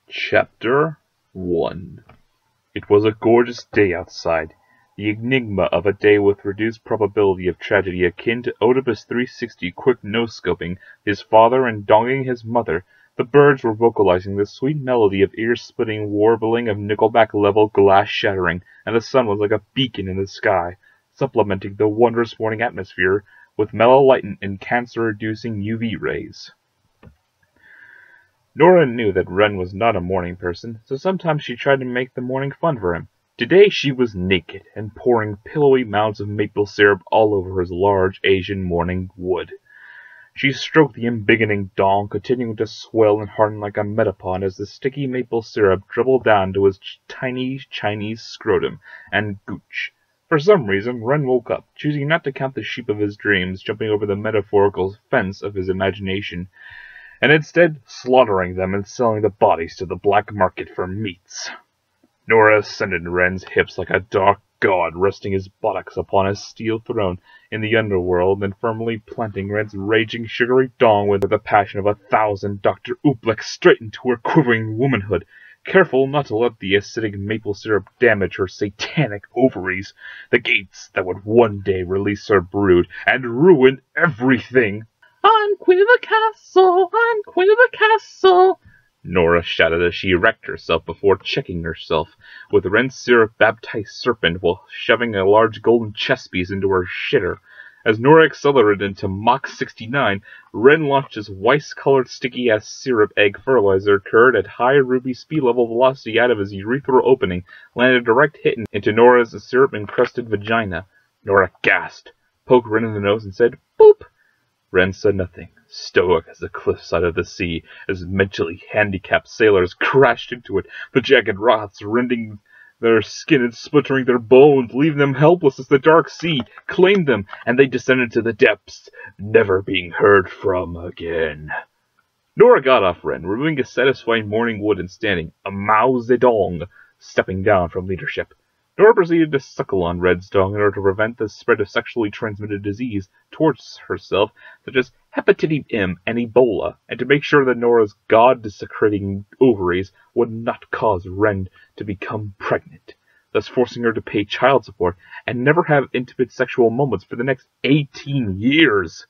Chapter 1. It was a gorgeous day outside, the enigma of a day with reduced probability of tragedy akin to Oedipus 360 quick no-scoping his father and donging his mother. The birds were vocalizing the sweet melody of ear-splitting warbling of Nickelback-level glass-shattering, and the sun was like a beacon in the sky, supplementing the wondrous morning atmosphere with mellow light and cancer-reducing UV rays. Nora knew that Ren was not a morning person, so sometimes she tried to make the morning fun for him. Today she was naked and pouring pillowy mounds of maple syrup all over his large Asian morning wood. She stroked the embiggening dong, continuing to swell and harden like a metapod as the sticky maple syrup dribbled down to his tiny Chinese scrotum and gooch. For some reason, Ren woke up, choosing not to count the sheep of his dreams jumping over the metaphorical fence of his imagination, and instead slaughtering them and selling the bodies to the black market for meats. Nora ascended Ren's hips like a dark god, resting his buttocks upon his steel throne in the underworld and firmly planting Ren's raging sugary dong with the passion of 1,000 Dr. Oobleck straight into her quivering womanhood, careful not to let the acidic maple syrup damage her satanic ovaries, the gates that would one day release her brood and ruin everything. "I'm queen of the castle! I'm queen of the castle!" Nora shouted as she erect herself before checking herself, with Ren's syrup-baptized serpent while shoving a large golden chess piece into her shitter. As Nora accelerated into Mach 69, Ren launched his weiss-colored sticky-ass syrup egg fertilizer curd at high RWBY speed-level velocity out of his urethral opening, landed a direct hit into Nora's syrup-encrusted vagina. Nora gasped, poked Ren in the nose, and said, "Boop!" Ren said nothing, stoic as the cliffside of the sea, as mentally handicapped sailors crashed into it, the jagged rocks rending their skin and splintering their bones, leaving them helpless as the dark sea claimed them, and they descended to the depths, never being heard from again. Nora got off Ren, removing his satisfying morning wood and standing, a Mao Zedong, stepping down from leadership. Nora proceeded to suckle on Ren's dong in order to prevent the spread of sexually transmitted disease towards herself, such as hepatitis M and Ebola, and to make sure that Nora's god-desecrating ovaries would not cause Ren to become pregnant, thus forcing her to pay child support and never have intimate sexual moments for the next 18 years.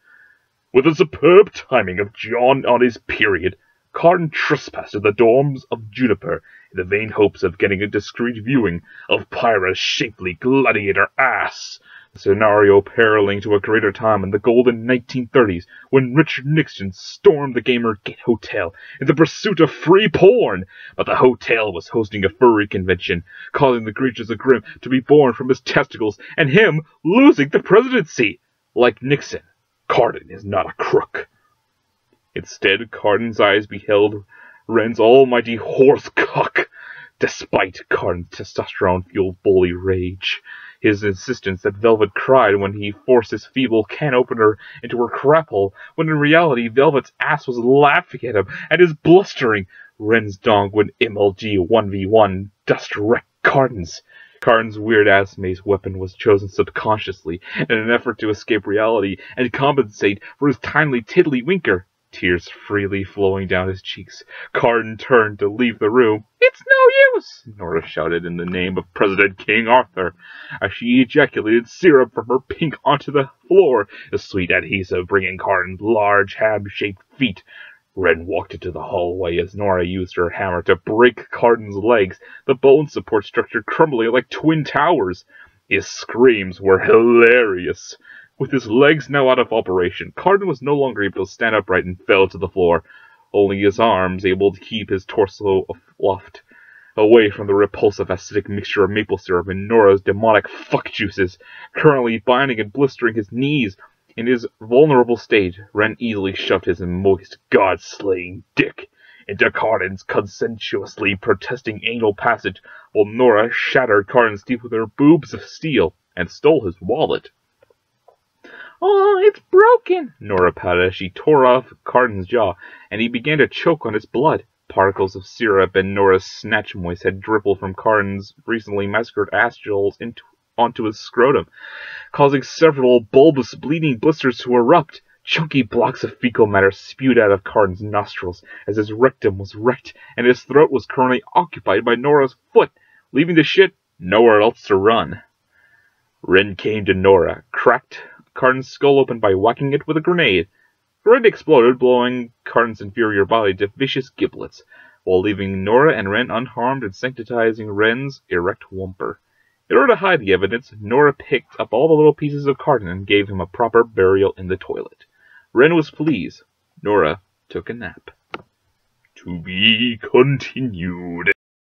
With the superb timing of John on his period, Carton trespassed to the dorms of Juniper in the vain hopes of getting a discreet viewing of Pyra's shapely gladiator ass, the scenario paralleling to a greater time in the golden 1930s when Richard Nixon stormed the Gamergate Hotel in the pursuit of free porn, but the hotel was hosting a furry convention, causing the creatures of Grimm to be born from his testicles and him losing the presidency. Like Nixon, Carton is not a crook. Instead, Carton's eyes beheld Ren's almighty horse cock. Despite Carton's testosterone-fueled bully rage, his insistence that Velvet cried when he forced his feeble can-opener into her crap hole, when in reality Velvet's ass was laughing at him and his blustering, Ren's dong would MLG 1v1 dust-wreck Carton's. Carton's weird-ass mace weapon was chosen subconsciously in an effort to escape reality and compensate for his timely tiddly-winker. Tears freely flowing down his cheeks, Carton turned to leave the room. "It's no use!" Nora shouted in the name of President King Arthur, as she ejaculated syrup from her pink onto the floor, the sweet adhesive bringing Carton's large ham-shaped feet. Ren walked into the hallway as Nora used her hammer to break Carton's legs, the bone support structure crumbling like twin towers. His screams were hilarious. With his legs now out of operation, Carton was no longer able to stand upright and fell to the floor, only his arms able to keep his torso aloft, away from the repulsive acidic mixture of maple syrup and Nora's demonic fuck juices, currently binding and blistering his knees. In his vulnerable state, Ren easily shoved his moist, god-slaying dick into Carton's consensuously protesting anal passage, while Nora shattered Carton's teeth with her boobs of steel and stole his wallet. "Oh, it's broken," Nora pouted as she tore off Carton's jaw, and he began to choke on its blood. Particles of syrup and Nora's snatch moist had dribbled from Carton's recently massacred ass-jewels onto his scrotum, causing several bulbous bleeding blisters to erupt. Chunky blocks of fecal matter spewed out of Carden's nostrils as his rectum was wrecked and his throat was currently occupied by Nora's foot, leaving the shit nowhere else to run. Ren came to Nora, cracked Carden's skull open by whacking it with a grenade. The grenade exploded, blowing Carden's inferior body to vicious giblets, while leaving Nora and Ren unharmed and sanctizing Ren's erect whumper. In order to hide the evidence, Nora picked up all the little pieces of Carden and gave him a proper burial in the toilet. Ren was pleased. Nora took a nap. To be continued.